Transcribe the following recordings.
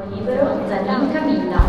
libero Zanin Camilla.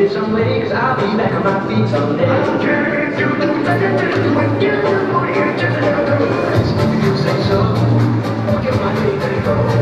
Some way, cause I'll be back on my feet someday. You say so, I'll get my feet ready to go.